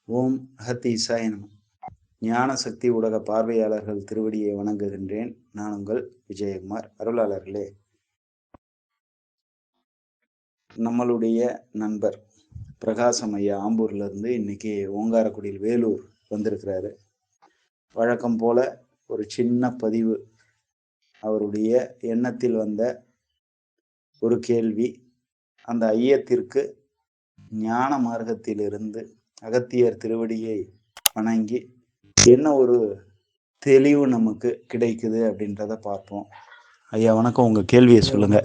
ஓம் அகத்தி இசாய நம. ஞான சக்தி ஊடக பார்வையாளர்கள் திருவடியை வணங்குகின்றேன். நான் உங்கள் விஜயகுமார். அருளாளர்களே, நம்மளுடைய நண்பர் பிரகாசம் ஐயா ஆம்பூர்ல இருந்து இன்னைக்கு ஓங்காரக்குடியில் வேலூர் வந்திருக்கிறாரு. வழக்கம் போல ஒரு சின்ன பதிவு, அவருடைய எண்ணத்தில் வந்த ஒரு கேள்வி. அந்த ஐயத்திற்கு ஞான மார்க்கத்திலிருந்து அகத்தியர் திருவடியை வணங்கி என்ன ஒரு தெளிவு நமக்கு கிடைக்குது அப்படின்றத பார்ப்போம். ஐயா வணக்கம், உங்க கேள்வியை சொல்லுங்க.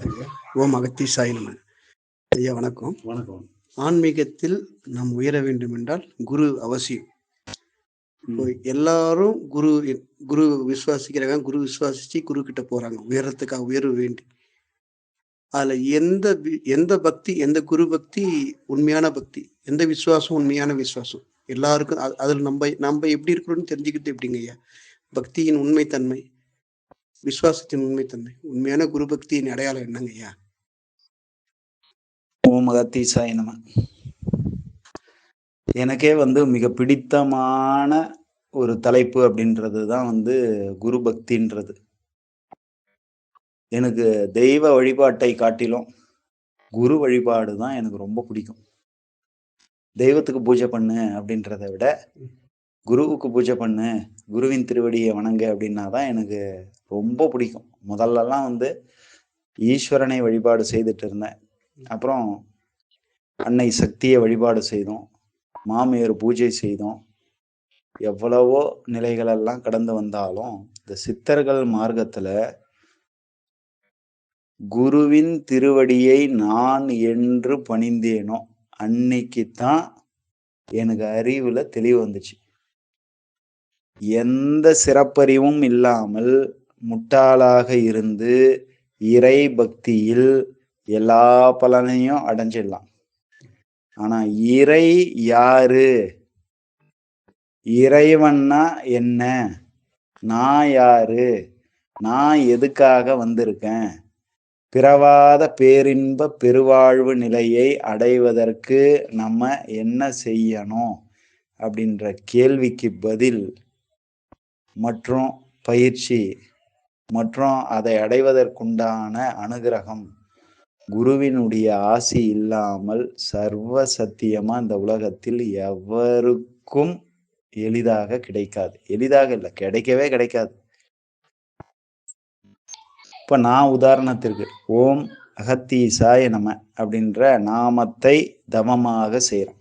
ஓம் அகத்தீசாய நம. ஐயா வணக்கம். வணக்கம். ஆன்மீகத்தில் நாம் உயர வேண்டும் என்றால் குரு அவசியம். இப்போ எல்லாரும் குரு விசுவாசிக்கிறாங்க, குரு விசுவாசிச்சு குரு கிட்ட போறாங்க உயரத்துக்காக, உயர்வு வேண்டி. அதுல எந்த பக்தி, எந்த குரு பக்தி உண்மையான பக்தி, எந்த விசுவாசம் உண்மையான விசுவாசம், எல்லாருக்கும் அதுல நம்ம எப்படி இருக்கிறோம்னு தெரிஞ்சுக்கிட்டு எப்படிங்க ஐயா பக்தியின் உண்மைத்தன்மை, விசுவாசத்தின் உண்மைத்தன்மை, உண்மையான குரு பக்தியின் அடையாளம் என்னங்க ஐயா? ஓம் அகத்தீசாய நம. எனக்கே மிக பிடித்தமான ஒரு தலைப்பு அப்படின்றது தான் குரு பக்தின்றது. எனக்கு தெய்வ வழிபாட்டை காட்டிலும் குரு வழிபாடு தான் எனக்கு ரொம்ப பிடிக்கும். தெய்வத்துக்கு பூஜை பண்ணு அப்படின்றத விட குருவுக்கு பூஜை பண்ணு, குருவின் திருவடியை வணங்க அப்படின்னா தான் எனக்கு ரொம்ப பிடிக்கும். முதல்லலாம் ஈஸ்வரனை வழிபாடு செய்துட்டு இருந்தேன். அப்புறம் அன்னை சக்தியை வழிபாடு செய்தோம், மாமேறு பூஜை செய்தோம். எவ்வளவோ நிலைகளெல்லாம் கடந்து வந்தாலும் இந்த சித்தர்கள் மார்க்கத்துல குருவின் திருவடியை நான் என்று பணிந்தேனோ அன்னைக்குத்தான் எனக்கு அறிவுல தெளிவு வந்துச்சு. எந்த சிறப்பறிவும் இல்லாமல் முட்டாளாக இருந்து இறை பக்தியில் எல்லா பலனையும் அடைஞ்சிடலாம். ஆனா இறை யாரு, இறைவன்னா என்ன, நான் யாரு, நான் எதுக்காக வந்திருக்கேன், பிறவாத பேரின்ப பெருவாழ்வு நிலையை அடைவதற்கு நம்ம என்ன செய்யணும் அப்படின்ற கேள்விக்கு பதில் மற்றும் பயிற்சி மற்றும் அதை அடைவதற்குண்டான அனுகிரகம் குருவினுடைய ஆசி இல்லாமல் சர்வ சத்தியமா இந்த உலகத்தில் எவருக்கும் எளிதாக கிடைக்காது. எளிதாக இல்லை, கிடைக்கவே கிடைக்காது. இப்ப நான் உதாரணத்திற்கு ஓம் அகத்தீசாய நம அப்படின்ற நாமத்தை தவமாக செய்யறோம்.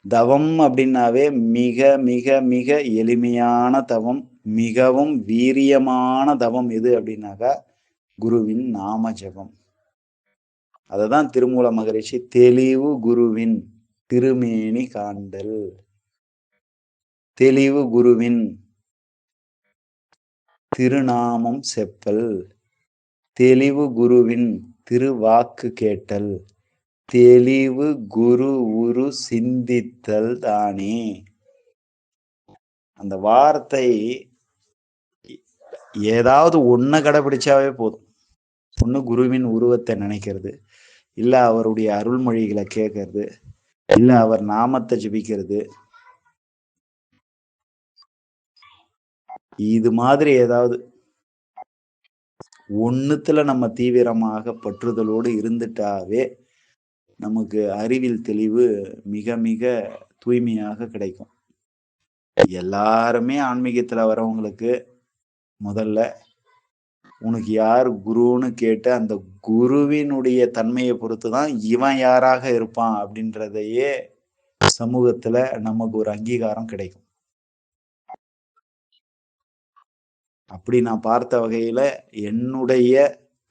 தவம் அப்படின்னாவே மிக மிக மிக எளிமையான தவம், மிகவும் வீரியமான தவம் எது அப்படின்னாக்கா குருவின் நாம ஜபம். அததான் திருமூல மகரிஷி தெளிவு குருவின் திருமேனி காண்டல், தெளிவு குருவின் திருநாமம் செப்பல், தெளிவு குருவின் திருவாக்கு கேட்டல், தெளிவு குரு உரு சிந்தித்தல் தானே. அந்த வார்த்தை ஏதாவது ஒன்ன கடைபிடிச்சாவே போதும். ஒண்ணு குருவின் உருவத்தை நினைக்கிறது, இல்ல அவருடைய அருள்மொழிகளை கேட்கறது, இல்ல அவர் நாமத்தை ஜபிக்கிறது. இது மாதிரி ஏதாவது ஒண்ணுத்துல நம்ம தீவிரமாக பற்றுதலோடு இருந்துட்டாவே நமக்கு அறிவில் தெளிவு மிக மிக தூய்மையாக கிடைக்கும். எல்லாருமே ஆன்மீகத்துல வரவங்களுக்கு முதல்ல உனக்கு யார் குருன்னு கேட்டு அந்த குருவினுடைய தன்மையை பொறுத்துதான் இவன் யாராக இருப்பான் அப்படின்றதையே சமூகத்துல நமக்கு ஒரு அங்கீகாரம் கிடைக்கும். அப்படி நான் பார்த்த வகையில என்னுடைய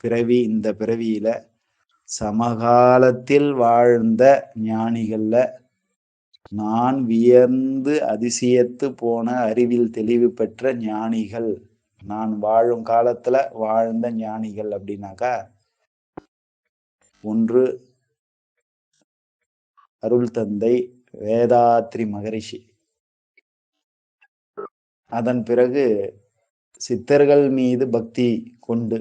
பிறவி, இந்த பிறவியில சமகாலத்தில் வாழ்ந்த ஞானிகள்ல நான் வியந்து அதிசயத்து போன அறிவில் தெளிவு பெற்ற ஞானிகள், நான் வாழும் காலத்துல வாழ்ந்த ஞானிகள் அப்படின்னாக்கா, ஒன்று அருள் தந்தை வேதாத்ரி மகரிஷி, அதன் பிறகு சித்தர்கள் மீது பக்தி கொண்டு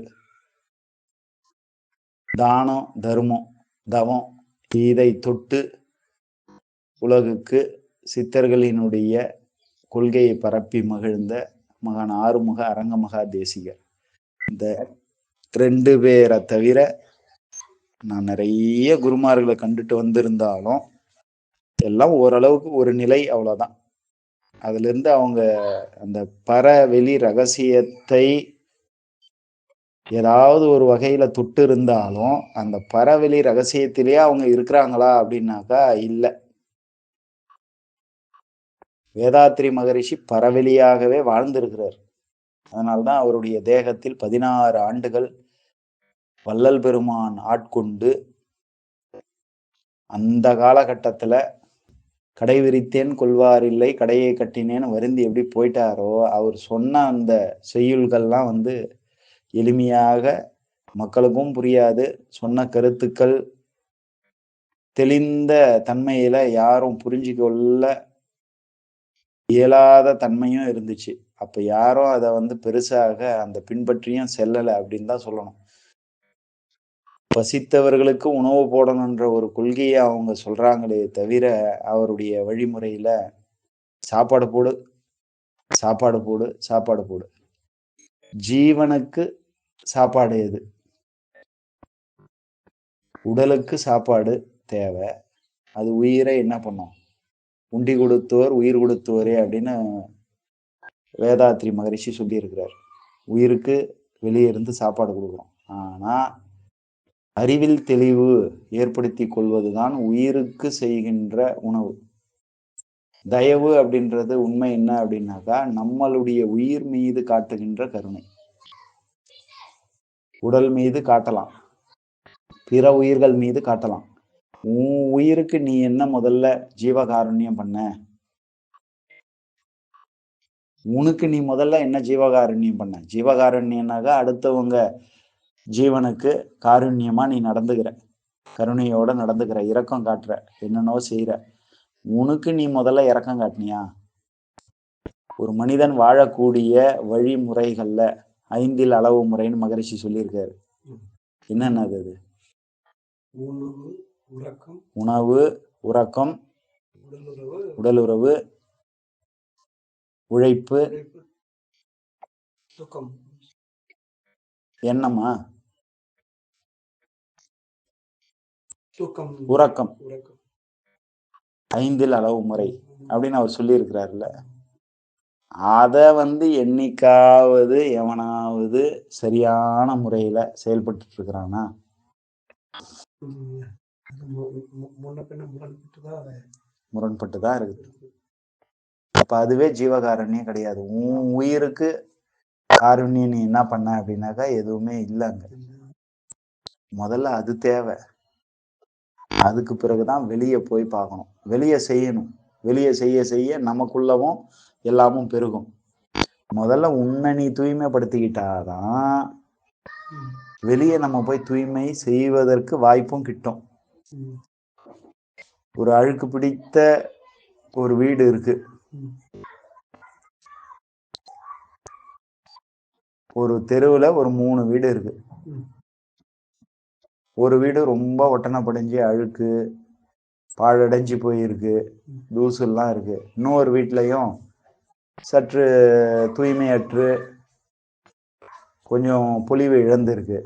தானம் தர்மம் தவம் இதை தொட்டு உலகுக்கு சித்தர்களினுடைய கொள்கையை பரப்பி மகிழ்ந்த மகான் ஆறுமுக அரங்கமகா தேசிகர். இந்த 2 பேரை தவிர நான் நிறைய குருமார்களை கண்டுட்டு வந்திருந்தாலும் எல்லாம் ஓரளவுக்கு ஒரு நிலை, அவ்வளவுதான். அதுல இருந்து அவங்க அந்த பரவெளி ரகசியத்தை ஏதாவது ஒரு வகையில தொட்டு இருந்தாலும் அந்த பரவெளி ரகசியத்திலேயே அவங்க இருக்கிறாங்களா அப்படின்னாக்கா இல்ல. வேதாத்ரி மகரிஷி பரவெளியாகவே வாழ்ந்திருக்கிறார். அதனால்தான் அவருடைய தேகத்தில் 16 ஆண்டுகள் வள்ளல் பெருமான் ஆட்கொண்டு அந்த காலகட்டத்துல கடை விரித்தேன் கொள்வார் இல்லை கடையை கட்டினேன்னு வருந்தி எப்படி போயிட்டாரோ, அவர் சொன்ன அந்த செய்யுள்கள்லாம் எளிமையாக மக்களுக்கும் புரியாது. சொன்ன கருத்துக்கள் தெளிந்த தன்மையில யாரும் புரிஞ்சுக்கொள்ள இயலாத தன்மையும் இருந்துச்சு. அப்ப யாரும் அதை பெருசாக அந்த பின்பற்றியும் செல்லலை அப்படின்னு தான் சொல்லணும். பசித்தவர்களுக்கு உணவு போடணுன்ற ஒரு கொள்கையை அவங்க சொல்றாங்களே தவிர அவருடைய வழிமுறையில சாப்பாடு போடு, சாப்பாடு போடு, சாப்பாடு போடு. ஜீவனுக்கு சாப்பாடு எது? உடலுக்கு சாப்பாடு தேவை. அது உயிரை என்ன பண்ணும்? உண்டி கொடுத்தோர் உயிர் கொடுத்தோரே அப்படின்னு வேதாத்ரி மகரிஷி சொல்லியிருக்கிறார். உயிருக்கு வெளியே இருந்து சாப்பாடு கொடுக்குறோம். ஆனா அறிவில் தெளிவு ஏற்படுத்தி கொள்வதுதான் உயிருக்கு செய்கின்ற உணவு. தயவு அப்படின்றது உண்மை என்ன அப்படின்னாக்கா நம்மளுடைய உயிர் மீது காட்டுகின்ற கருணை. உடல் மீது காட்டலாம், பிற உயிர்கள் மீது காட்டலாம். உன் உயிருக்கு நீ என்ன முதல்ல ஜீவகாருண்யம் பண்ண? உனக்கு நீ முதல்ல என்ன ஜீவகாருண்யம் பண்ண? ஜீவகாருண்யம்னாக்கா அடுத்தவங்க ஜீவனுக்கு காருண்யமா நீ நடந்துக்கிற, கருணையோட நடந்துக்கிற, இரக்கம் காட்டுற, என்னென்னோ செய்யற. உனக்கு நீ முதல்ல இரக்கம் காட்டினியா? ஒரு மனிதன் வாழக்கூடிய வழிமுறைகள்ல 5 அளவு முறைன்னு மகரிஷி சொல்லியிருக்காரு. என்னென்னது அது? உணவு, உறக்கம், உடலுறவு, உழைப்பு, எண்ணமா, உறக்கம். 5 அளவு முறை அப்படின்னு அவர் சொல்லி இருக்கிறாருல்ல. அத என்னைக்காவது எவனாவது சரியான முறையில செயல்பட்டு இருக்கிறானா? முரண்பட்டுதான் இருக்குது. அப்ப அதுவே ஜீவகாருண்யம் கிடையாது. உன் உயிருக்கு காருண்யம் நீ என்ன பண்ண அப்படின்னாக்கா எதுவுமே இல்லைங்க. முதல்ல அது தேவை. அதுக்கு பிறகுதான் வெளியே போய் பார்க்கணும், வெளியே செய்யணும். வெளியே செய்ய செய்ய நமக்குள்ளவும் எல்லாமும் பெருகும். முதல்ல உன்னை நீ தூய்மைப்படுத்திக்கிட்டாதான் வெளியே நம்ம போய் தூய்மை செய்வதற்கு வாய்ப்பும் கிட்டும். ஒரு அழுக்கு பிடித்த ஒரு வீடு இருக்கு, ஒரு தெருவுல ஒரு 3 வீடு இருக்கு. ஒரு வீடு ரொம்ப ஒட்டனை படிஞ்சு அழுக்கு பாழடைஞ்சு போயிருக்கு, தூசுலாம் இருக்கு. இன்னொரு வீட்லயும் சற்று தூய்மையற்று கொஞ்சம் பொலிவு இழந்திருக்கு.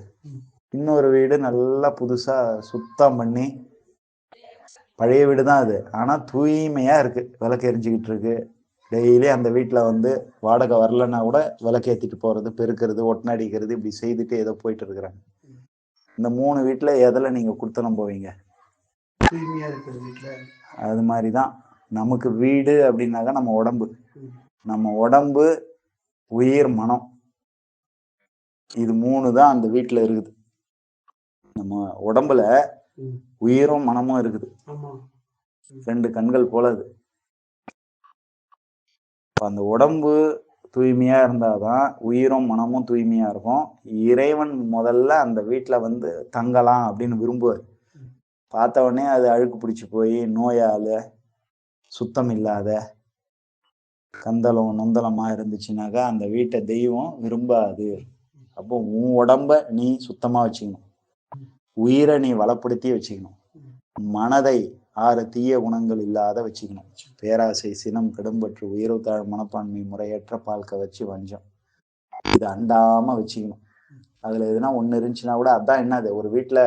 இன்னொரு வீடு நல்லா புதுசா சுத்தம் பண்ணி, பழைய வீடு தான் அது, ஆனா தூய்மையா இருக்கு, விளக்கு எரிஞ்சுக்கிட்டு இருக்கு. டெய்லி அந்த வீட்டுல வாடகை வரலன்னா கூட விளக்கேத்திட்டு போறது, பெருக்கிறது, ஒட்டனை அடிக்கிறது, இப்படி செய்துட்டு ஏதோ போயிட்டு இருக்கிறாங்க. இந்த 3 வீட்டுல எதுல நீங்க குடுத்தனம் போவீங்க? தூய்மையா இருக்கிற வீட்டுல. அது மாதிரிதான் நமக்கு வீடு அப்படின்னாக்கா நம்ம உடம்பு. நம்ம உடம்பு, உயிர், மனம், இது 3 தான் அந்த வீட்டுல இருக்குது. நம்ம உடம்புல உயிரும் மனமும் இருக்குது. 2 கண்கள் போல அது. அந்த உடம்பு தூய்மையா இருந்தாதான் உயிரும் மனமும் தூய்மையா இருக்கும். இறைவன் முதல்ல அந்த வீட்டுல தங்கலாம் அப்படின்னு விரும்புவார். பார்த்த உடனே அது அழுக்கு பிடிச்சு போய் நோயால சுத்தம் இல்லாத கந்தளம் நொந்தளமா இருந்துச்சுனாக்கா அந்த வீட்டை தெய்வம் விரும்பாது. அப்போ உன் உடம்ப நீ சுத்தமா வச்சுக்கணும், உயிரை நீ வளப்படுத்தி வச்சுக்கணும், மனதை 6 தீய குணங்கள் இல்லாத வச்சுக்கணும். பேராசை, சினம், கடும்பற்று, உயர்வு தாழ் மனப்பான்மை, முறையற்ற பால் கவர்ச்சி, வஞ்சம். இது அண்டாம வச்சுக்கணும். அதுல எதுனா ஒண்ணு இருந்துச்சுன்னா கூட அதான் என்னது, ஒரு வீட்டுல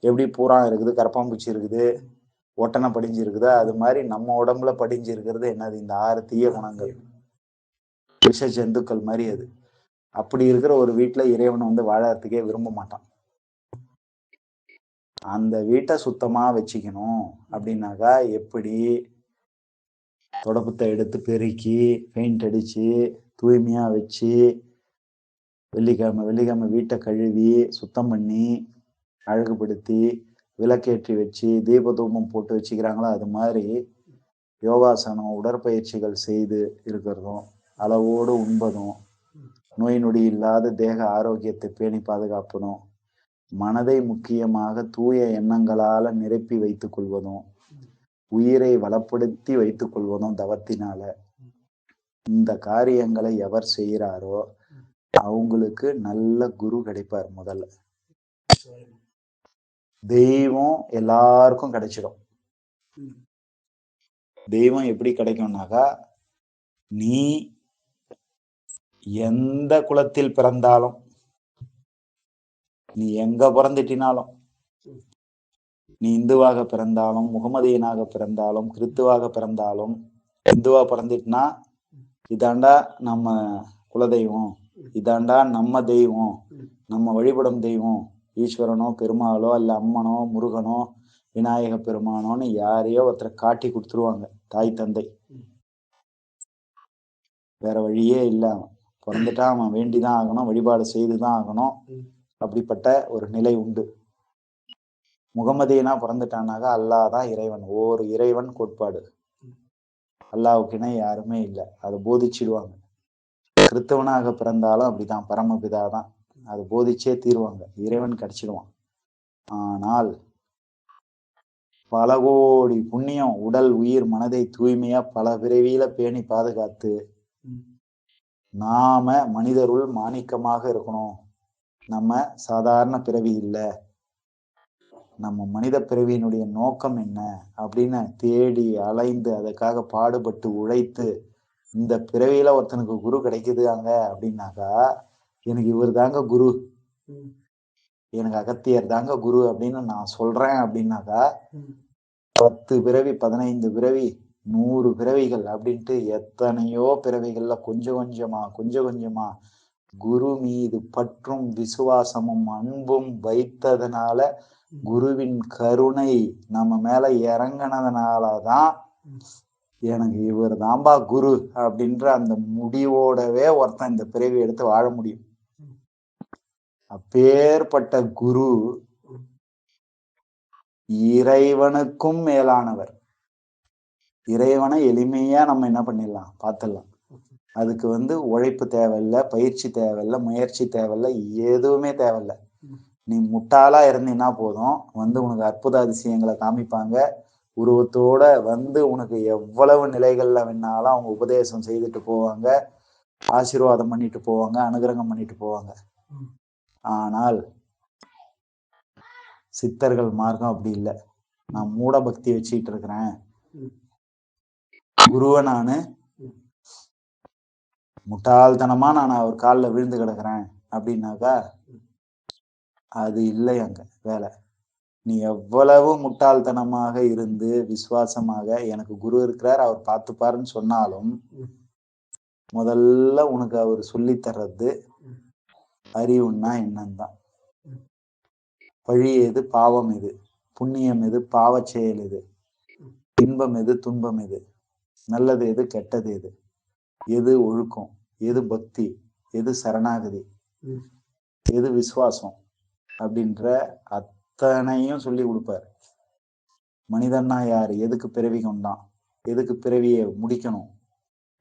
எப்படி பூரா இருக்குது, கரப்பாம்பூச்சி இருக்குது, ஒட்டனை படிஞ்சு இருக்குதோ அது மாதிரி நம்ம உடம்புல படிஞ்சு இருக்கிறது என்னது, இந்த 6 தீய குணங்கள், விஷ ஜந்துக்கள் மாதிரி. அது அப்படி இருக்கிற ஒரு வீட்டுல இறைவன் வந்து வாழறதுக்கே விரும்ப மாட்டான். அந்த வீட்டை சுத்தமா வச்சுக்கணும் அப்படின்னாக்கா எப்படி, தொடப்பத்தை எடுத்து பெருக்கி பெயிண்ட் அடிச்சு தூய்மையா வச்சு வெள்ளிக்கிழமை வீட்டை கழுவி சுத்தம் பண்ணி அழகுபடுத்தி விளக்கேற்றி வச்சு தீப தூபம் போட்டு வச்சுக்கிறாங்களோ அது மாதிரி யோகாசனம், உடற்பயிற்சிகள் செய்து இருக்கிறதும், அளவோடு உண்பதும், நோய் நொடி இல்லாத தேக ஆரோக்கியத்தை பேணி பாதுகாப்பதும், மனதை முக்கியமாக தூய எண்ணங்களால நிரப்பி வைத்துக் கொள்வதும், உயிரை வளப்படுத்தி வைத்துக் கொள்வதும் தவத்தினால. இந்த காரியங்களை எவர் செய்கிறாரோ அவங்களுக்கு நல்ல குரு கிடைப்பார். முதல்ல தெய்வம் எல்லாருக்கும் கிடைச்சிடும். தெய்வம் எப்படி கிடைக்கும்னாக்கா, நீ எந்த குலத்தில் பிறந்தாலும், நீ எங்க பிறந்துட்டினாலும், நீ இந்துவாக பிறந்தாலும், முகமதியனாக பிறந்தாலும், கிறித்துவாக பிறந்தாலும், இந்துவா பிறந்துட்டுனா இதாண்டா நம்ம குலதெய்வம், இதாண்டா நம்ம தெய்வம், நம்ம வழிபடும் தெய்வம், ஈஸ்வரனோ பெருமாளோ இல்ல அம்மனோ முருகனோ விநாயக பெருமானோன்னு யாரையோ ஒருத்தரை காட்டி கொடுத்துருவாங்க தாய் தந்தை. வேற வழியே இல்லை. அவன் பிறந்துட்டா அவன் வேண்டிதான் ஆகணும், வழிபாடு செய்துதான் ஆகணும். அப்படிப்பட்ட ஒரு நிலை உண்டு. முகமதியனா பிறந்துட்டானாக்கா அல்லாஹ் தான் இறைவன், ஓர் இறைவன் கோட்பாடு, அல்லாஹ்வுக்குனே யாருமே இல்லை, அதை போதிச்சிடுவாங்க. கிறித்தவனாக பிறந்தாலும் அப்படிதான், பரமபிதா தான், அதை போதிச்சே தீருவாங்க, இறைவன் கிடைச்சிடுவான். ஆனால் பல கோடி புண்ணியம், உடல் உயிர் மனதை தூய்மையா பல பிறவியில பேணி பாதுகாத்து நாம மனிதருள் மாணிக்கமாக இருக்கணும். நம்ம சாதாரண பிறவி இல்லை, நம்ம மனித பிறவியினுடைய நோக்கம் என்ன அப்படின்னு தேடி அலைந்து அதுக்காக பாடுபட்டு உழைத்து இந்த பிறவியில ஒருத்தனுக்கு குரு கிடைக்குது அங்க அப்படின்னாக்கா, எனக்கு இவர் தாங்க குரு, எனக்கு அகத்தியர் தாங்க குரு அப்படின்னு நான் சொல்றேன் அப்படின்னாக்கா, 10 பிறவி 15 பிறவி 100 பிறவிகள் அப்படின்ட்டு எத்தனையோ பிறவிகள்ல கொஞ்சம் கொஞ்சமா குரு மீது பற்றும் விசுவாசமும் அன்பும் வைத்ததுனால, குருவின் கருணை நம்ம மேல இறங்கினதுனாலதான் எனக்கு இவர் தான்பா குரு அப்படின்ற அந்த முடிவோடவே ஒருத்தன் இந்த பிறவி எடுத்து வாழ முடியும். அப்பேற்பட்ட குரு இறைவனுக்கும் மேலானவர். இறைவனை எளிமையா நம்ம என்ன பண்ணிடலாம், பார்த்துடலாம். அதுக்கு வந்து உழைப்பு தேவையில்லை, பயிற்சி தேவையில்லை, முயற்சி தேவையில்லை, எதுவுமே தேவையில்லை. நீ முட்டாளா இருந்தீங்கன்னா போதும், வந்து உனக்கு அற்புத அதிசயங்களை காமிப்பாங்க. உருவத்தோட வந்து உனக்கு எவ்வளவு நிலைகள்ல வேணாலும் அவங்க உபதேசம் செய்துட்டு போவாங்க, ஆசீர்வாதம் பண்ணிட்டு போவாங்க, அனுகிரகம் பண்ணிட்டு போவாங்க. ஆனால் சித்தர்கள் மார்க்கம் அப்படி இல்லை. நான் மூட பக்தி வச்சுக்கிட்டு இருக்கிறேன், குருவை நானு முட்டாள்தனமா நான் அவர் காலில் விழுந்து கிடக்குறேன் அப்படின்னாக்கா அது இல்லை அங்க வேலை. நீ எவ்வளவு முட்டாள்தனமாக இருந்து விசுவாசமாக எனக்கு குரு இருக்கிறார் அவர் பார்த்துப்பாருன்னு சொன்னாலும், முதல்ல உனக்கு அவர் சொல்லி தர்றது அறிவுன்னா என்னந்தான். பழி எது, பாவம் எது, புண்ணியம் எது, பாவ செயல் எது, இன்பம் எது, துன்பம் எது, நல்லது எது, கெட்டது எது, எது ஒழுக்கம், எது பக்தி, எது சரணாகதி, எது விசுவாசம் அப்படின்ற அத்தனையும் சொல்லி கொடுப்பார். மனிதன்னா யாரு, எதுக்கு பிறவி கொண்டான், எதுக்கு பிறவியை முடிக்கணும்,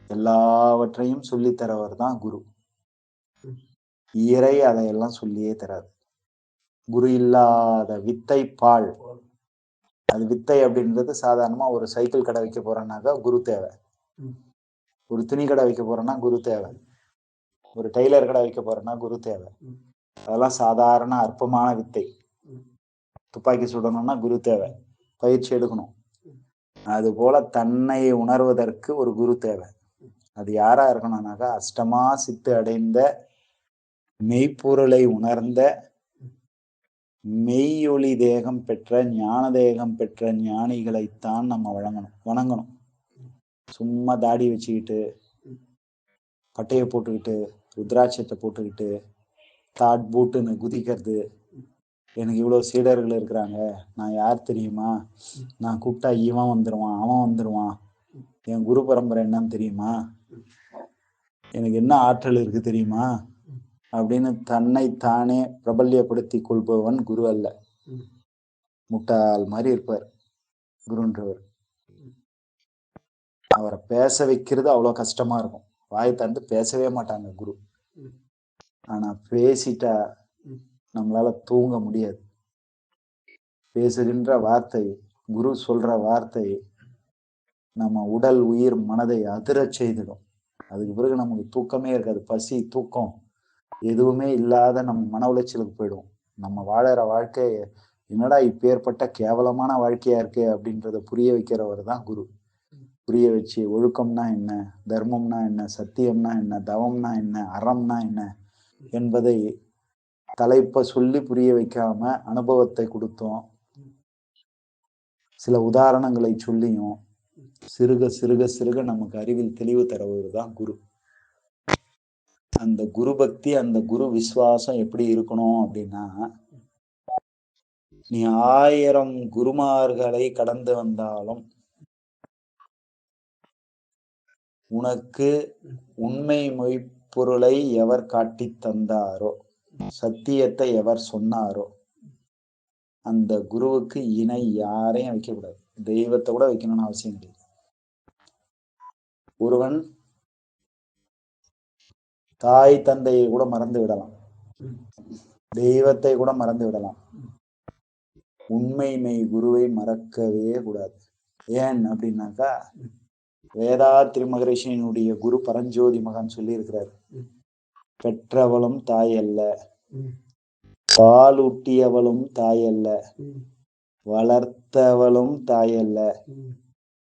எல்லாவற்றையும் சொல்லித்தரவர் தான் குரு. இறை அதையெல்லாம் சொல்லியே தராது. குரு இல்லாத வித்தை பால். அது வித்தை அப்படின்றது சாதாரணமா ஒரு சைக்கிள் கடை வைக்க போறேன்னாக்கா குரு தேவை, ஒரு துணி கடை வைக்க போறேன்னா குரு தேவை, ஒரு டெய்லர் கடை வைக்க போறேன்னா குரு தேவை. அதெல்லாம் சாதாரண அற்பமான வித்தை. துப்பாக்கி சுடணும்னா குரு தேவை, பயிற்சி எடுக்கணும். அது போல தன்னை உணர்வதற்கு ஒரு குரு தேவை. அது யாரா இருக்கணும்னாக்கா, அஷ்டமா சித்து அடைந்த மெய்ப்பொருளை உணர்ந்த மெய்யொளி தேகம் பெற்ற ஞான தேகம் பெற்ற ஞானிகளைத்தான் நம்ம வணங்கணும். சும்மா தாடி வச்சுக்கிட்டு, பட்டையை போட்டுக்கிட்டு, ருத்ராட்சத்தை போட்டுக்கிட்டு, தாட் பூட்டுன்னு குதிக்கிறது, எனக்கு இவ்வளவு சீடர்கள் இருக்கிறாங்க, நான் யார் தெரியுமா, நான் கூப்பிட்டா இவன் வந்துருவான், அவன் வந்துருவான், என் குரு பரம்பரை என்னன்னு தெரியுமா, எனக்கு என்ன ஆற்றல் இருக்கு தெரியுமா அப்படின்னு தன்னை தானே பிரபல்யப்படுத்தி கொள்பவன் குரு அல்ல. முட்டாள் மாதிரி இருப்பார் குருன்றவர். அவரை பேச வைக்கிறது அவ்வளவு கஷ்டமா இருக்கும். வாய் தந்து பேசவே மாட்டாங்க குரு. ஆனா பேசிட்டா நம்மளால தூங்க முடியாது. பேசுகின்ற வார்த்தை, குரு சொல்ற வார்த்தை நம்ம உடல் உயிர் மனதை அதிரச் செய்திடும். அதுக்கு பிறகு நமக்கு தூக்கமே இருக்காது. பசி தூக்கம் எதுவுமே இல்லாத நம்ம மன உளைச்சலுக்கு போயிடும். நம்ம வாழற வாழ்க்கை என்னடா இப்பேற்பட்ட கேவலமான வாழ்க்கையா இருக்கு அப்படின்றத புரிய வைக்கிறவர் தான் குரு. புரிய வச்சு ஒழுக்கம்னா என்ன, தர்மம்னா என்ன, சத்தியம்னா என்ன, தவம்னா என்ன, அறம்னா என்ன என்பதை தலைப்ப சொல்லி புரிய வைக்காம அனுபவத்தை கொடுத்தோம், சில உதாரணங்களை சொல்லியும் சிறுக சிறுக சிறுக நமக்கு அறிவில் தெளிவு தருவது தான் குரு. அந்த குரு பக்தி, அந்த குரு விசுவாசம் எப்படி இருக்கணும் அப்படின்னா, நீ 1000 குருமார்களை கடந்து வந்தாலும் உனக்கு உண்மை மொய்ப்பொருளை எவர் காட்டி தந்தாரோ, சத்தியத்தை எவர் சொன்னாரோ, அந்த குருவுக்கு இணை யாரையும் வைக்கக்கூடாது. தெய்வத்தை கூட வைக்கணும்னு அவசியம் கிடையாது. ஒருவன் தாய் தந்தையை கூட மறந்து விடலாம், தெய்வத்தை கூட மறந்து விடலாம், உண்மை மெய் குருவை மறக்கவே கூடாது. ஏன் அப்படின்னாக்கா, வேதாத்ரி மகரிஷியினுடைய குரு பரஞ்சோதி மகான் சொல்லி இருக்கிறார், பெற்றவளும் தாய் அல்ல, பாலூட்டியவளும் தாய் அல்ல, வளர்த்தவளும் தாய் அல்ல,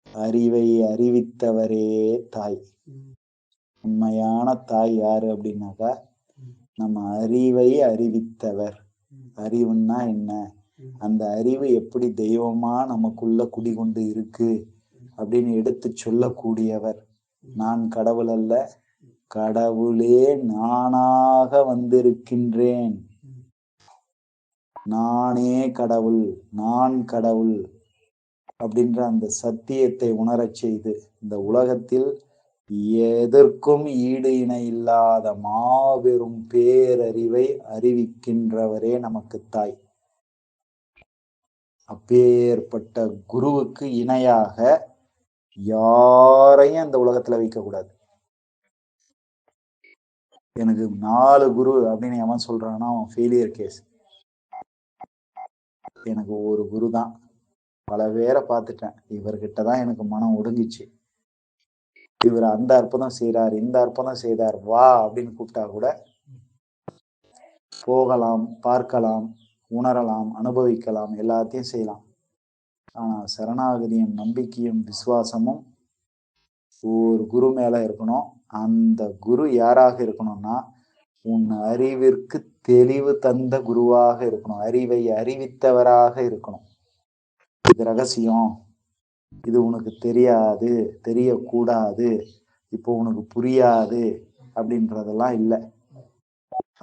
அறிவை அறிவித்தவரே தாய். உண்மையான தாய் யாரு அப்படின்னாக்கா, நம்ம அறிவை அறிவித்தவர். அறிவுன்னா என்ன, அந்த அறிவு எப்படி தெய்வமா நமக்குள்ள குடிகொண்டு இருக்கு அப்படின்னு எடுத்து சொல்லக்கூடியவர். நான் கடவுள் அல்ல, கடவுளே நானாக வந்திருக்கின்றேன், நானே கடவுள், நான் கடவுள் அப்படின்ற அந்த சத்தியத்தை உணரச் செய்து இந்த உலகத்தில் எதற்கும் ஈடு இணை இல்லாத மாபெரும் பேரறிவை அறிவிக்கின்றவரே நமக்கு தாய். அப்பேற்பட்ட குருவுக்கு இணையாக யாரையும் அந்த உலகத்துல வைக்கக்கூடாது. எனக்கு 4 குரு அப்படின்னு எவன் சொல்றான்னா அவன் ஃபெயிலியர் கேஸ். எனக்கு ஒரு குரு தான், பல பேரை பார்த்துட்டேன், இவர்கிட்டதான் எனக்கு மனம் ஒடுங்கிச்சு, இவர் அந்த அற்புதம் செய்யறார், இந்த அற்புதம் செய்தார், வா அப்படின்னு கூப்பிட்டா கூட போகலாம், பார்க்கலாம், உணரலாம், அனுபவிக்கலாம், எல்லாத்தையும் செய்யலாம். ஆனா சரணாகதியும் நம்பிக்கையும் விசுவாசமும் ஒரு குரு மேல இருக்கணும். அந்த குரு யாராக இருக்கணும்னா, உன் அறிவிற்கு தெளிவு தந்த குருவாக இருக்கணும், அறிவை அறிவித்தவராக இருக்கணும். இது ரகசியம், இது உனக்கு தெரியாது, தெரியக்கூடாது, இப்போ உனக்கு புரியாது அப்படின்றதெல்லாம் இல்லை.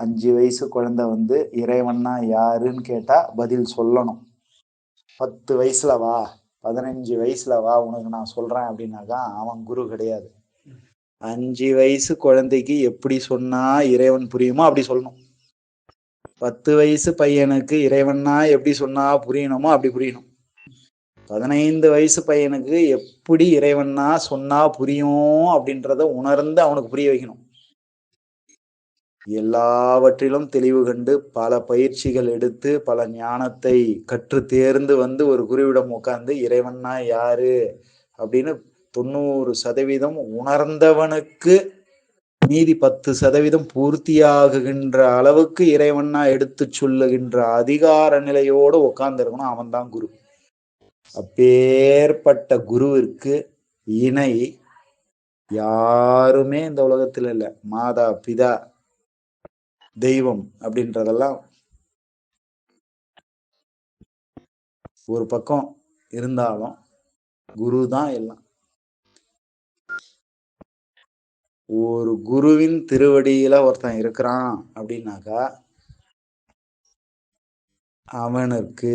5 வயசு குழந்தை வந்து இறைவன்னா யாருன்னு கேட்டா பதில் சொல்லணும். 10 வயசுல வா, 15 வயசுல வா, உனக்கு நான் சொல்றேன் அப்படின்னாக்கா அவன் குரு கிடையாது. 5 வயசு குழந்தைக்கு எப்படி சொன்னா இறைவன் புரியுமோ அப்படி சொல்லணும். 10 வயசு பையனுக்கு இறைவன்னா எப்படி சொன்னா புரியணுமோ அப்படி புரியணும். 15 வயசு பையனுக்கு எப்படி இறைவன்னா சொன்னா புரியும் அப்படின்றத உணர்ந்து அவனுக்கு புரிய வைக்கணும். எல்லாவற்றிலும் தெளிவு கண்டு பல பயிற்சிகள் எடுத்து பல ஞானத்தை கற்று தேர்ந்து வந்து ஒரு குருவிடம் உட்கார்ந்து இறைவன்னா யாரு அப்படின்னு 90% உணர்ந்தவனுக்கு மீதி 10% பூர்த்தியாகுகின்ற அளவுக்கு இறைவன்னா எடுத்து சொல்லுகின்ற அதிகார நிலையோடு உட்கார்ந்து இருக்கணும். அவன் தான் குரு. அப்பேற்பட்ட குருவிற்கு இணை யாருமே இந்த உலகத்துல இல்ல. மாதா பிதா தெய்வம் அப்படின்றதெல்லாம் ஒரு பக்கம் இருந்தாலும் குரு தான் எல்லாம். ஒரு குருவின் திருவடியில ஒருத்தன் இருக்கிறான் அப்படின்னாக்கா அவனுக்கு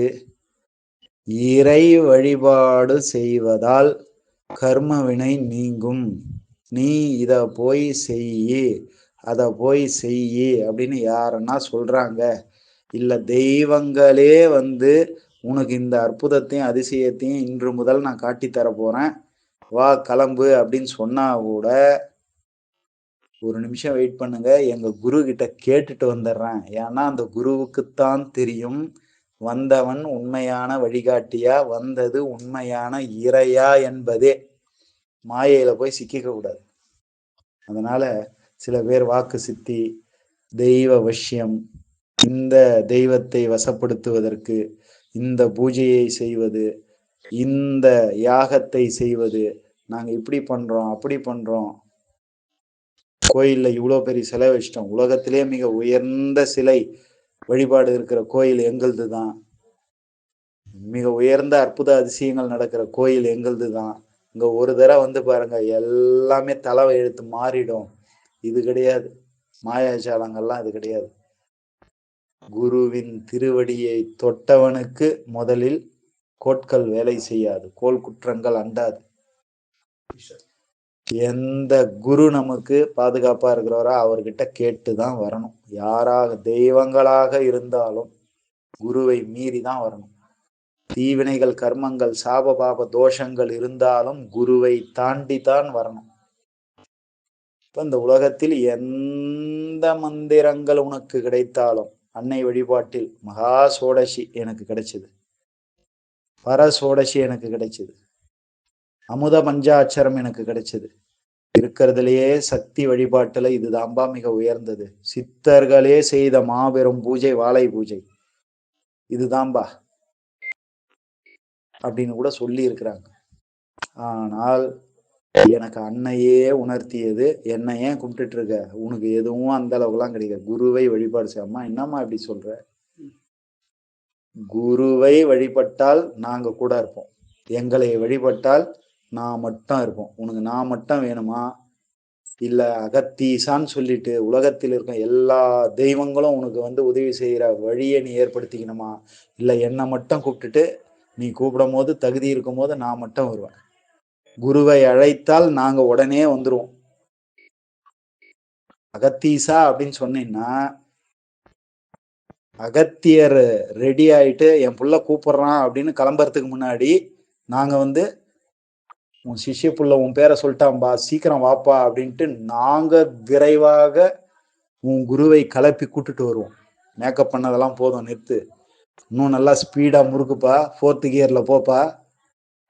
இறை வழிபாடு செய்வதால் கர்ம வினை நீங்கும். நீ இத போய் செய்யி, அத போய் செய்யி அப்படின்னு யாருன்னா சொல்றாங்க, இல்ல தெய்வங்களே வந்து உனக்கு இந்த அற்புதத்தையும் அதிசயத்தையும் இன்று முதல் நான் காட்டி தர போறேன், வா கிளம்பு அப்படின்னு சொன்னா கூட ஒரு நிமிஷம் வெயிட் பண்ணுங்க, எங்க குரு கிட்ட கேட்டுட்டு வந்துடுறேன். ஏன்னா அந்த குருவுக்குத்தான் தெரியும் வந்தவன் உண்மையான வழிகாட்டியா, வந்தது உண்மையான இறையா என்பதே. மாயையில போய் சிக்கிக்க கூடாது. அதனால சில பேர் வாக்கு சித்தி, தெய்வ வசியம், இந்த தெய்வத்தை வசப்படுத்துவதற்கு இந்த பூஜையை செய்வது, இந்த யாகத்தை செய்வது, நாங்க இப்படி பண்றோம் அப்படி பண்றோம், கோயில்ல இவ்வளோ பெரிய சிலை வச்சிட்டோம், உலகத்திலே மிக உயர்ந்த சிலை வழிபாடு இருக்கிற கோயில் எங்களது தான், மிக உயர்ந்த அற்புத அதிசயங்கள் நடக்கிற கோயில் எங்களது தான், இங்க ஒரு தடவை வந்து பாருங்க எல்லாமே தலை எழுத்து மாறிடும். இது கிடையாது. மாயாஜாலங்கள்லாம் இது கிடையாது. குருவின் திருவடியை தொட்டவனுக்கு முதலில் கோட்கள் வேலை செய்யாது, கோல் குற்றங்கள் அண்டாது. எந்த குரு நமக்கு பாதுகாப்பா இருக்கிறவரோ அவர்கிட்ட கேட்டுதான் வரணும். யாராக தெய்வங்களாக இருந்தாலும் குருவை மீறி தான் வரணும். தீவினைகள், கர்மங்கள், சாப பாப தோஷங்கள் இருந்தாலும் குருவை தாண்டி தான் வரணும். இப்ப இந்த உலகத்தில் எந்த மந்திரங்கள் உனக்கு கிடைத்தாலும், அன்னை வழிபாட்டில் மகா சோடசி எனக்கு கிடைச்சது, பர சோடசி எனக்கு கிடைச்சது, அமுத பஞ்சாட்சரம் எனக்கு கிடைச்சது. இருக்கிறதுலயே சக்தி வழிபாட்டுல இதுதான்பா மிக உயர்ந்தது. சித்தர்களே செய்த மாபெரும் பூஜை வாழை பூஜை இதுதான்பா அப்படின்னு கூட சொல்லி இருக்கிறாங்க. ஆனால் எனக்கு அன்னையே உணர்த்தியது, என்னை ஏன் கும்பிட்டுட்டு இருக்க, உனக்கு எதுவும் அந்த அளவுக்குலாம் கிடையாது, குருவை வழிபாடு செய்யாமா. என்னம்மா இப்படி சொல்ற? குருவை வழிபட்டால் நாங்க கூட இருப்போம், எங்களை வழிபட்டால் நான் மட்டும் இருப்போம். உனக்கு நான் மட்டும் வேணுமா, இல்ல அகத்தீசான்னு சொல்லிட்டு உலகத்தில் இருக்க எல்லா தெய்வங்களும் உனக்கு வந்து உதவி செய்யற வழியை நீ ஏற்படுத்திக்கணுமா, இல்ல என்னை மட்டும் கூப்பிட்டுட்டு நீ கூப்பிடும் போது தகுதி இருக்கும் போது நான் மட்டும் வருவேன். குருவை அழைத்தால் நாங்க உடனே வந்துருவோம். அகத்தீசா அப்படின்னு சொன்னீங்கன்னா அகத்தியர் ரெடி ஆயிட்டு என் புள்ள கூப்பிடுறான் அப்படின்னு கிளம்புறதுக்கு முன்னாடி நாங்க வந்து உன் சிஷ்ய புள்ள உன் பேரை சொல்லிட்டான்பா சீக்கிரம் வாப்பா அப்படின்ட்டு நாங்க விரைவாக உன் குருவை கலப்பி கூட்டுட்டு வருவோம். மேக்கப் பண்ணதெல்லாம் போதும், நிறுத்து, இன்னும் நல்லா ஸ்பீடா முறுக்குப்பா, 4th கியர்ல போப்பா,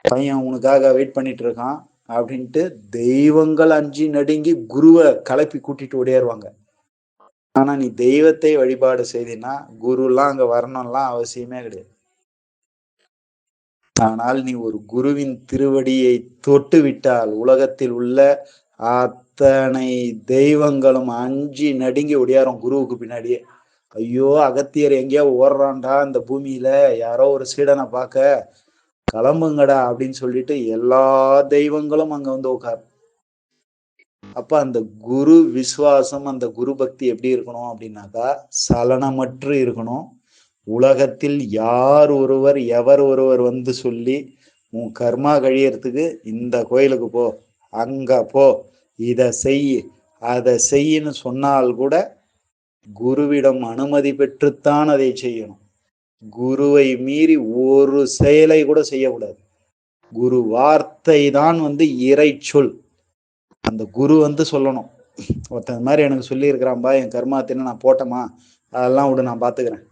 பையன் உனக்காக வெயிட் பண்ணிட்டு இருக்கான் அப்படின்ட்டு தெய்வங்கள் அஞ்சி நடுங்கி குருவை கலப்பி கூட்டிட்டு ஓடியாருவாங்க. ஆனா நீ தெய்வத்தை வழிபாடு செய்தினா குருலாம் அங்க வரணும்லாம் அவசியமே கிடையாது. ஆனால் நீ ஒரு குருவின் திருவடியை தொட்டு விட்டால் உலகத்தில் உள்ள அத்தனை தெய்வங்களும் அஞ்சி நடுங்கி ஒடியாரும் குருவுக்கு பின்னாடியே. ஐயோ அகத்தியர் எங்கேயோ ஓடுறான்டா இந்த பூமியில, யாரோ ஒரு சீடனை பார்க்க, கிளம்புங்கடா அப்படின்னு சொல்லிட்டு எல்லா தெய்வங்களும் அங்க வந்து உட்காரு. அப்ப அந்த குரு விசுவாசம், அந்த குரு பக்தி எப்படி இருக்கணும் அப்படின்னாக்கா சலனமற்று இருக்கணும். உலகத்தில் யார் ஒருவர் எவர் ஒருவர் வந்து சொல்லி உன் கர்மா கழியறதுக்கு இந்த கோயிலுக்கு போ, அங்க போ, இத செய் அதை செய்யின்னு சொன்னால் கூட குருவிடம் அனுமதி பெற்றுத்தான் அதை செய்யணும். குருவை மீறி ஒரு செயலை கூட செய்யக்கூடாது. குரு வார்த்தை தான் வந்து இறை சொல். அந்த குரு வந்து சொல்லணும், ஒருத்தன் மாதிரி எனக்கு சொல்லி இருக்கிறான்பா, என் கர்மாத்தின்னு நான் போட்டோமா, அதெல்லாம் விட நான் பாத்துக்கிறேன்,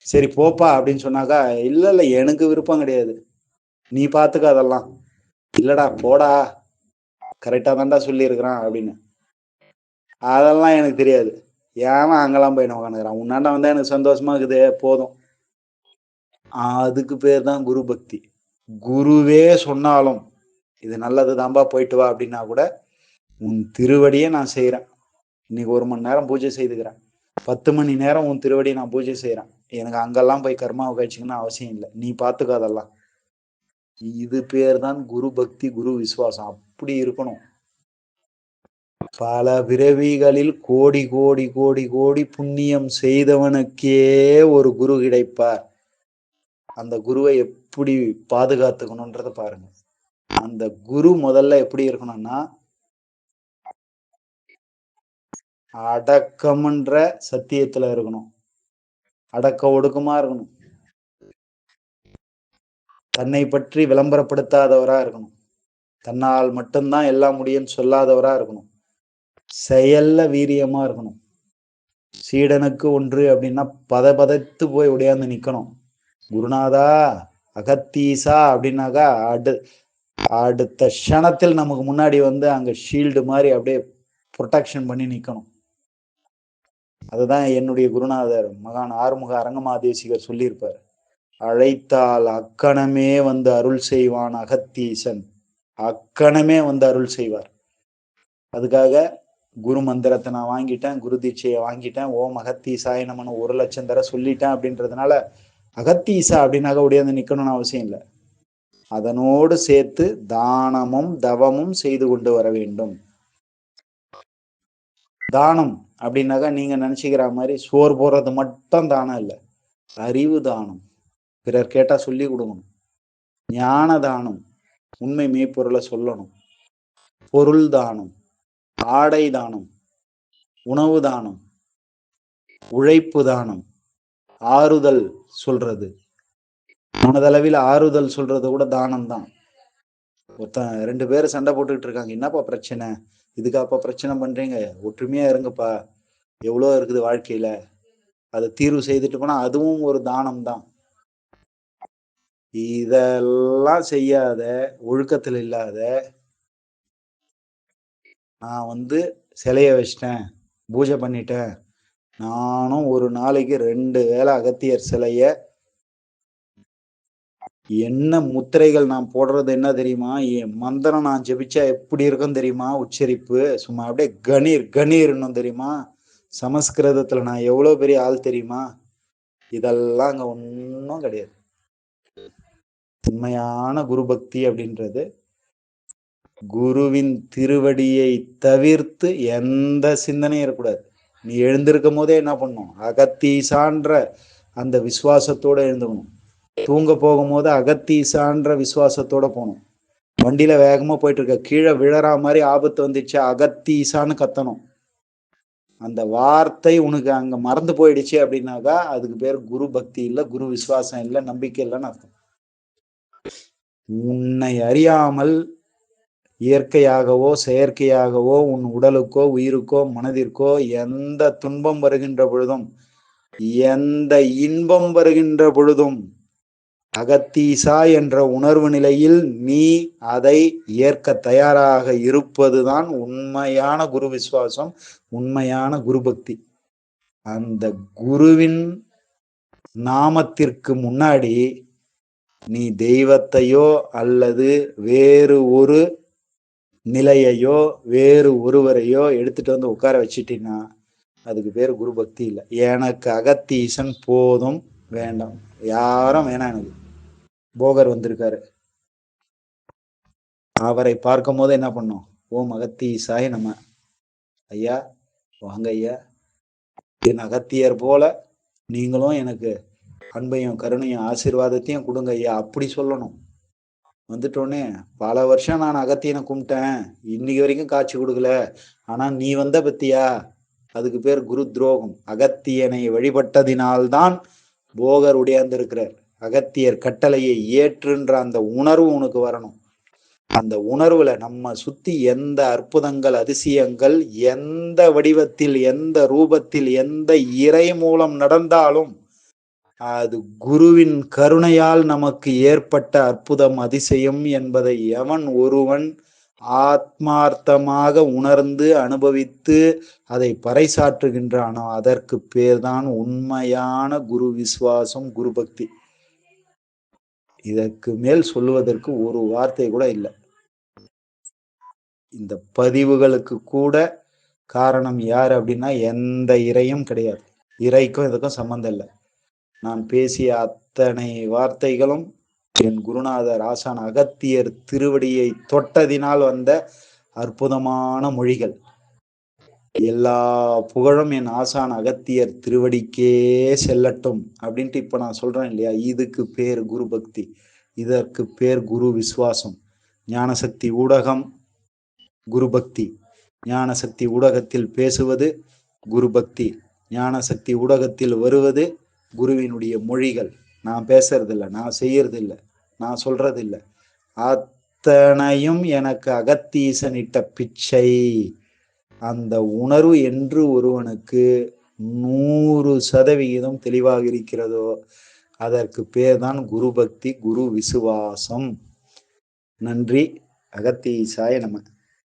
சரி போப்பா அப்படின்னு சொன்னாக்கா, இல்ல இல்ல எனக்கு விருப்பம் கிடையாது, நீ பாத்துக்க அதெல்லாம், இல்லடா போடா கரெக்டா தான்டா சொல்லி இருக்கிறான் அப்படின்னு, அதெல்லாம் எனக்கு தெரியாது, ஏன் அங்கெல்லாம் போய் உட்காந்துக்கிறான், உன்னாண்ட வந்தா எனக்கு சந்தோஷமா இருக்குது போதும், அதுக்கு பேர் தான் குரு பக்தி. குருவே சொன்னாலும் இது நல்லது தான்பா, போயிட்டு வா அப்படின்னா கூட, உன் திருவடியை நான் செய்யறேன், இன்னைக்கு 1 மணி நேரம் பூஜை செய்துக்கிறேன், 10 மணி நேரம் உன் திருவடியை நான் பூஜை செய்யறேன், எனக்கு அங்கெல்லாம் போய் கர்மாவை கழிச்சுக்கணும்னு அவசியம் இல்லை, நீ பார்த்துக்கோ அதெல்லாம். இது பேர் தான் குரு பக்தி, குரு விசுவாசம். அப்படி இருக்கணும். பல பிறவிகளில் கோடி கோடி கோடி கோடி புண்ணியம் செய்தவனுக்கே ஒரு குரு கிடைப்பார். அந்த குருவை எப்படி பாதுகாத்துக்கணும்ன்றத பாருங்க. அந்த குரு முதல்ல எப்படி இருக்கணும்னா, அடக்கம்ன்ற சத்தியத்துல இருக்கணும், அடக்க ஒடுக்கமா இருக்கணும், தன்னை பற்றி விளம்பரப்படுத்தாதவரா இருக்கணும், தன்னால் மட்டும்தான் எல்லாம் முடியும்னு சொல்லாதவரா இருக்கணும், செயல்ல வீரியமா இருக்கணும். சீடனுக்கு ஒன்று அப்படின்னா பதபதத்து போய் உடையாந்து நிக்கணும். குருநாதா, அகத்தீசா அப்படின்னாக்கா அடுத்த க்ஷணத்தில் நமக்கு முன்னாடி வந்து அங்க ஷீல்டு மாதிரி அப்படியே ப்ரொடெக்ஷன் பண்ணி நிக்கணும். அதுதான் என்னுடைய குருநாதர் மகான் ஆறுமுக அரங்கமாதேசிகர் சொல்லியிருப்பார். அழைத்தால் அக்கணமே வந்து அருள் செய்வான் அகத்தீசன், அக்கணமே வந்து அருள் செய்வார். அதுக்காக குரு மந்திரத்தை நான் வாங்கிட்டேன், குரு தீட்சையை வாங்கிட்டேன், ஓம் அகத்தீசாய நமன்னு 1 லட்சம் தர சொல்லிட்டேன் அப்படின்றதுனால அகத்தீசா அப்படின்னாக்க உடையாந்து நிக்கணும்னு அவசியம் இல்லை. அதனோடு சேர்த்து தானமும் தவமும் செய்து கொண்டு வர வேண்டும். தானம் அப்படின்னாக்கா நீங்க நினைச்சுக்கிற மாதிரி சோறு போடுறது மட்டும் தானம் இல்லை. அறிவு தானம், பிறர் கேட்டா சொல்லி கொடுக்கணும். ஞான தானம், உண்மை மெய்ப்பொருளை சொல்லணும். பொருள் தானம், ஆடை தானம், உணவு தானம், உழைப்பு தானம், ஆறுதல் சொல்றது, மனதளவில் ஆறுதல் சொல்றது கூட தானம் தான். ஒருத்தன் 2 பேரும் சண்டை போட்டுக்கிட்டு இருக்காங்க, என்னப்பா பிரச்சனை, இதுக்காப்பா பிரச்சனை பண்றீங்க, ஒற்றுமையா இருங்கப்பா, எவ்வளோ இருக்குது வாழ்க்கையில, அதை தீர்வு செய்துட்டு போனா அதுவும் ஒரு தானம் தான். இதெல்லாம் செய்யாத, ஒழுக்கத்தில் இல்லாத, நான் வந்து சிலைய வச்சிட்டேன், பூஜை பண்ணிட்டேன், நானும் ஒரு நாளைக்கு 2 வேளை அகத்தியர் சிலைய, என்ன முத்திரைகள் நான் போடுறது என்ன தெரியுமா, என் மந்திரம் நான் ஜெபிச்சா எப்படி இருக்கும் தெரியுமா, உச்சரிப்பு சும்மா அப்படியே கணீர் கணீர்னும் தெரியுமா, சமஸ்கிருதத்துல நான் எவ்வளவு பெரிய ஆள் தெரியுமா, இதெல்லாம் அங்க ஒன்றும் கிடையாது. உண்மையான குரு பக்தி அப்படின்றது குருவின் திருவடியை தவிர்த்து எந்த சிந்தனையும் இருக்கக்கூடாது. நீ எழுந்திருக்கும் போதே என்ன பண்ணும், அகத்தீசான்ற அந்த விசுவாசத்தோட எழுந்துக்கணும். தூங்க போகும்போது அகத்தீசான்ற விசுவாசத்தோட போகணும். வண்டியில வேகமா போயிட்டு இருக்க, கீழே விழறா மாதிரி ஆபத்து வந்துச்சு, அகத்தீசான்னு கத்தணும். அந்த வார்த்தை உனக்கு அங்க மறந்து போயிடுச்சு அப்படின்னாக்கா அதுக்கு பேர் குரு பக்தி இல்லை, குரு விசுவாசம் இல்லை, நம்பிக்கை இல்லைன்னு அர்த்தம். உன்னை அறியாமல் இயற்கையாகவோ செயற்கையாகவோ உன் உடலுக்கோ உயிருக்கோ மனதிற்கோ எந்த துன்பம் வருகின்ற பொழுதும் எந்த இன்பம் வருகின்ற பொழுதும் அகத்தீசா என்ற உணர்வு நிலையில் நீ அதை ஏற்க தயாராக இருப்பதுதான் உண்மையான குரு விசுவாசம், உண்மையான குரு பக்தி. அந்த குருவின் நாமத்திற்கு முன்னாடி நீ தெய்வத்தையோ அல்லது வேறு ஒரு நிலையையோ வேறு ஒருவரையோ எடுத்துட்டு வந்து உட்கார வச்சிட்டீங்கன்னா அதுக்கு பேர் குரு பக்தி இல்லை. எனக்கு அகத்தீசன் போதும், வேண்டாம், யாரும் வேணாம். எனக்கு போகர் வந்திருக்காரு, அவரை பார்க்கும் போது என்ன பண்ணோம், ஓம் அகத்தீசாய நம்ம, ஐயா வாங்க ஐயா, என் அகத்தியர் போல நீங்களும் எனக்கு அன்பையும் கருணையும் ஆசீர்வாதத்தையும் கொடுங்க ஐயா, அப்படி சொல்லணும். வந்துட்டோன்னே பல வருஷம் நான் அகத்தியனை கும்பிட்டேன், இன்னைக்கு வரைக்கும் காட்சி கொடுக்கல, ஆனா நீ வந்த பத்தியா, அதுக்கு பேர் குரு துரோகம். அகத்தியனை வழிபட்டதினால்தான் போகர் உடையாந்திருக்கிறார். அகத்தியர் கட்டளையை ஏற்றுன்ற அந்த உணர்வு உனக்கு வரணும். அந்த உணர்வுல நம்ம சுத்தி எந்த அற்புதங்கள் அதிசயங்கள் எந்த வடிவத்தில் எந்த ரூபத்தில் எந்த இறை மூலம் நடந்தாலும் அது குருவின் கருணையால் நமக்கு ஏற்பட்ட அற்புதம் அதிசயம் என்பதை எவன் ஒருவன் ஆத்மார்த்தமாக உணர்ந்து அனுபவித்து அதை பறைசாற்றுகின்றானோ அதற்கு பேர்தான் உண்மையான குரு விசுவாசம், குரு பக்தி. இதற்கு மேல் சொல்லுவதற்கு ஒரு வார்த்தை கூட இல்லை. இந்த பதிவுகளுக்கு கூட காரணம் யார் அப்படின்னா எந்த இறையும் கிடையாது. இறைக்கும் இதுக்கும் சம்பந்தம் இல்லை. நான் பேசிய அத்தனை வார்த்தைகளும் என் குருநாதர் ஆசான் அகத்தியர் திருவடியை தொட்டதினால் வந்த அற்புதமான மொழிகள். எல்லா புகழும் என் ஆசான் அகத்தியர் திருவடிக்கே செல்லட்டும் அப்படின்ட்டு இப்ப நான் சொல்றேன் இல்லையா, இதுக்கு பேர் குரு பக்தி, இதற்கு பேர் குரு விசுவாசம். ஞானசக்தி ஊடகம் குரு பக்தி, ஞானசக்தி ஊடகத்தில் பேசுவது குரு பக்தி, ஞானசக்தி ஊடகத்தில் வருவது குருவினுடைய மொழிகள். நான் பேசுறதில்லை, நான் செய்யறதில்லை, நான் சொல்றதில்லை. அத்தனையும் எனக்கு அகத்தீசனிட்ட பிச்சை. அந்த உணர்வு என்று ஒருவனுக்கு 100% தெளிவாக இருக்கிறதோ அதற்கு பேர் தான் குரு பக்தி, குரு விசுவாசம். நன்றி. அகத்தீசாய நம.